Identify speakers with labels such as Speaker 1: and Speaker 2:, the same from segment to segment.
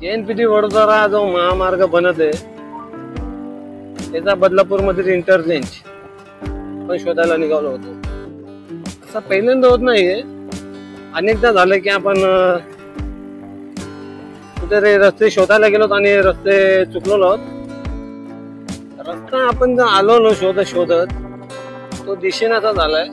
Speaker 1: JNPT Vadodara जो महामार्ग बनत आहे त्याचा बदलापूर मधील इंटरचेंज पण शोधायला निघालो होतो. असं पहिल्यांदा होत नाहीये, अनेकदा झालं की आपण कुठे रस्ते शोधायला गेलो आणि रस्ते चुकलो. रस्ता आपण जर आलो शोधत शोधत तो दिशेनाचा झालाय.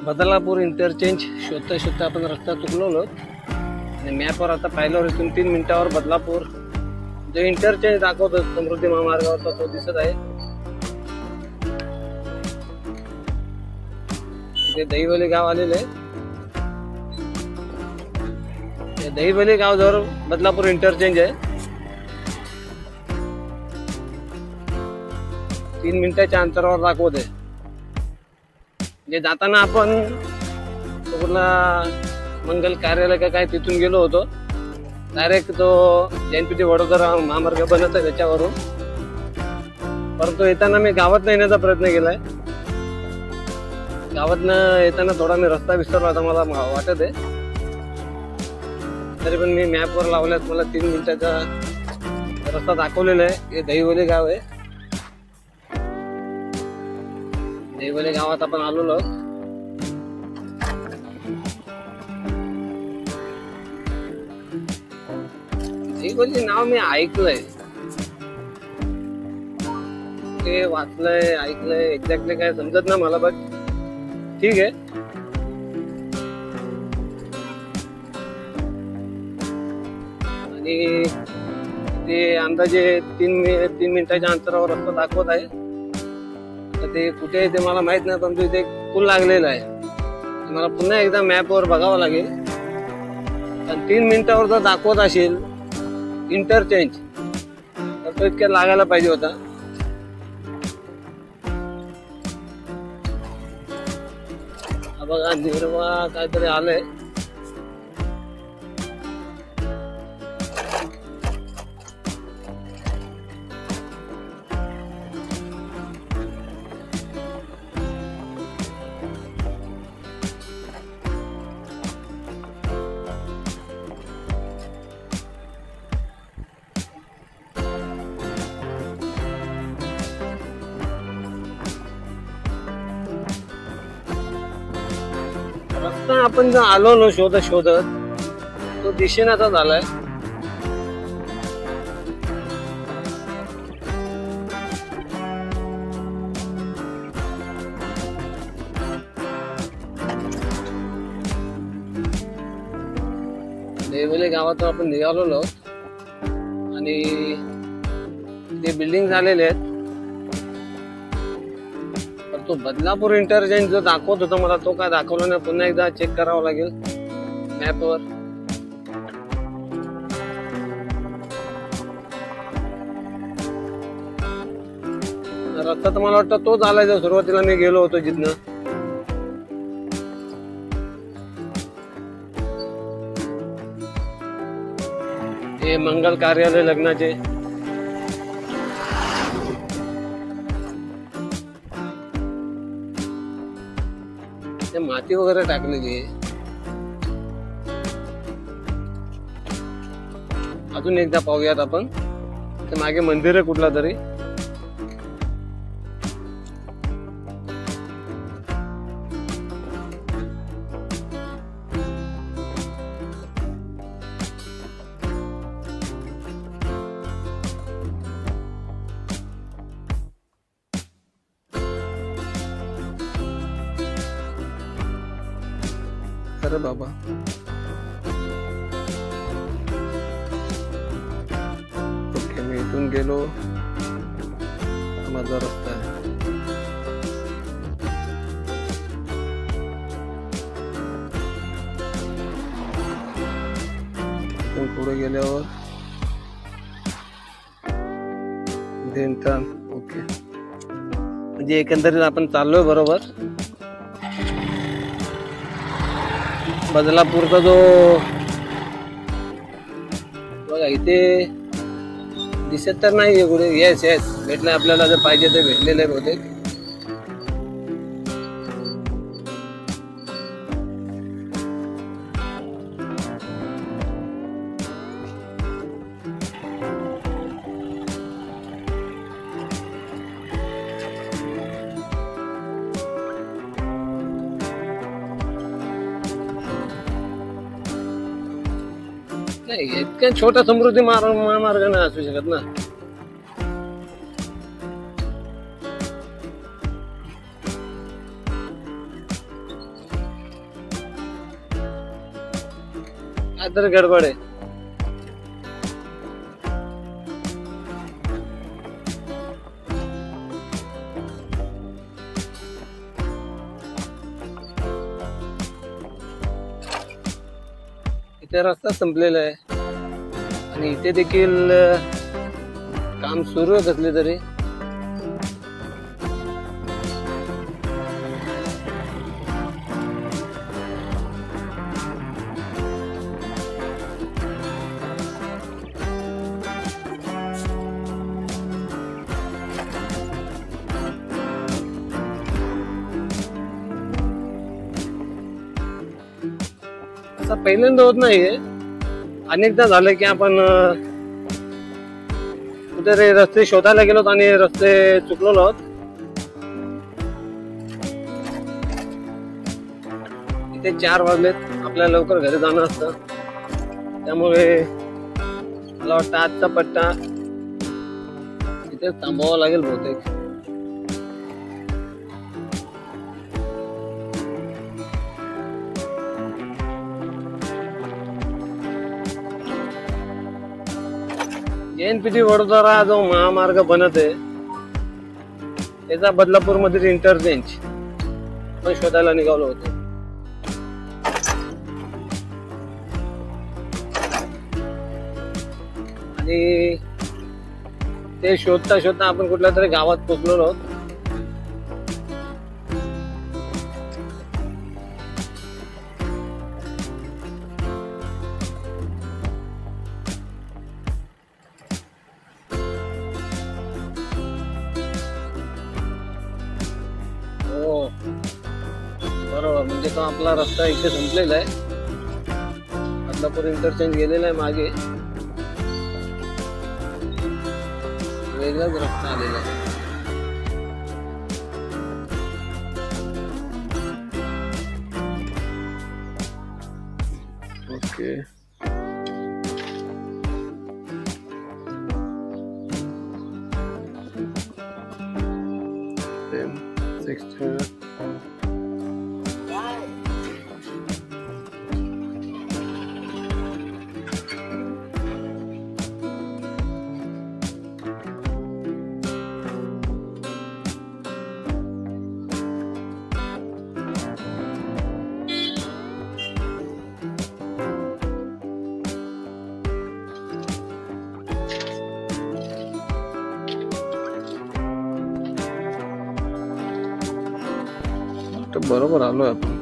Speaker 1: बदलापूर इंटरचेंज शोधता शोधता आपण रस्ता चुकलो आणि मॅपवर आता पाहिल्यावर इथून 3 मिनिटावर बदलापूर जो इंटरचेंज दाखवतो समृद्धी महामार्गावरचा तो दिसत आहे. इथे दहिवली गाव आलेले आहे. दहिवली गाव जवळ बदलापूर इंटरचेंज आहे. 3 मिनिटाच्या अंतरावर दाखवत आहे. म्हणजे जाताना आपण कुठला मंगल कार्यालय का काय तिथून गेलो होतो. डायरेक्ट तो JNPT वडोदरा महामार्ग बनत आहे त्याच्यावरून. परंतु येताना मी गावात येण्याचा प्रयत्न केलाय. गावातनं येताना थोडा मी रस्ता विसरला होता मला वाटत आहे. तरी पण मी मॅपवर लावल्यात मला 3 मिनिटाचा रस्ता दाखवलेला आहे. हे दहिवली गाव आहे. दहिवली गावात आपण आलेलो. दहिवली नाव मी ऐकलंय, ते वाचलंय ऐकलंय, एक्झॅक्टली काय समजत ना मला, बट ठीक आहे. आणि ते अंदाजे 3 मिनिटाच्या अंतरावर रस्ता दाखवत आहे. ते कुठे आहे ते मला माहित नाही, पण इथे एक पूल लागलेला आहे. मला पुन्हा एकदा मॅपवर बघावं लागेल. पण 3 मिनिटावर जर दाखवत असेल इंटरचेंज तर तो इतक्या लागायला पाहिजे होता. बघा निर्वा काहीतरी आलंय. रस्ता आपण जर आलो शोधत शोधत तो दिशेनाचा झालाय. दहिवली गावातून आपण निघालो आणि ते बिल्डिंग झालेले आहेत. तो बदलापूर इंटरचेंज जो दाखवत होता मला तो काय दाखवला नाही. पुन्हा एकदा चेक करावं लागेल मॅपवर. रस्ता तर मला वाटतं तोच आलाय जो सुरुवातीला मी गेलो होतो जिथनं. हे मंगल कार्यालय लग्नाचे. माती वगैरे टाकलेली आहे. अजून एकदा पाहूयात आपण. ते मागे मंदिर आहे कुठला तरी. अरे बाबा, ओके मी इथून गेलो. माझा रस्ता आहे. पुढे गेल्यावर ओके, म्हणजे एकंदरीत आपण चाललोय बरोबर. बदलापूरचा जो बघा इथे दिसत तर नाहीये कुठे. येस येस भेटले आपल्याला, जर पाहिजे ते भेटलेले बहुतेक. नाही इतक्या छोटा समृद्धी महामार्ग नाही असू शकत ना. काय तर गडबड आहे. इथे रस्ता संपलेला आहे आणि इथे देखील काम सुरू आहे कसले तरी. असं पहिल्यांदा होत नाहीये, अनेकदा झालं की आपण कुठे रस्ते शोधायला गेलो आणि रस्ते चुकलो आहोत. इथे 4 वाजलेत, आपल्याला लवकर घरी जाणं असतं, त्यामुळे मला वाटतं आजचा पट्टा इथे थांबावा लागेल बहुतेक. NPT वडोदरा जो महामार्ग बनत आहे त्याचा बदलापूर मधील इंटरचेंज पण शोधायला निघालो होतो. आणि ते शोधता शोधता आपण कुठल्या तरी गावात पोहोचलो आहोत. बरोबर, म्हणजे तो आपला रस्ता इथे संपलेला आहे. बदलापूर इंटरचेंज गेलेला आहे, मागे वेगळाच रस्ता आलेला आहे. ओके बरोबर आलोय आपण.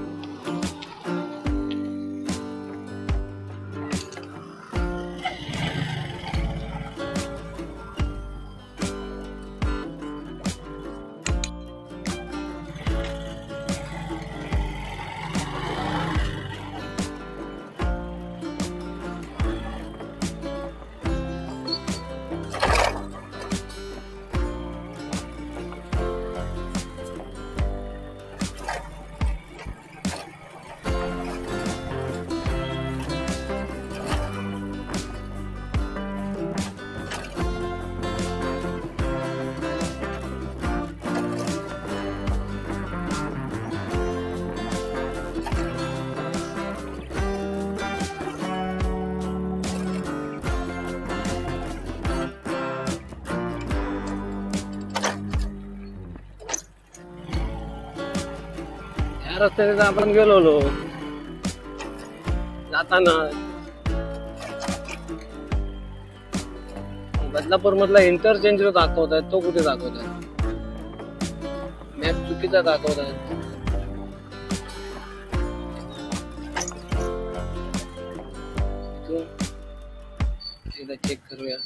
Speaker 1: ह्या रस्त्याने आपण गेलो जाताना बदलापूर मधला इंटरचेंज जो दाखवत आहे तो कुठे दाखवत आहे. मॅप चुकीचा दाखवत आहे. अजून एकदा चेक करूया.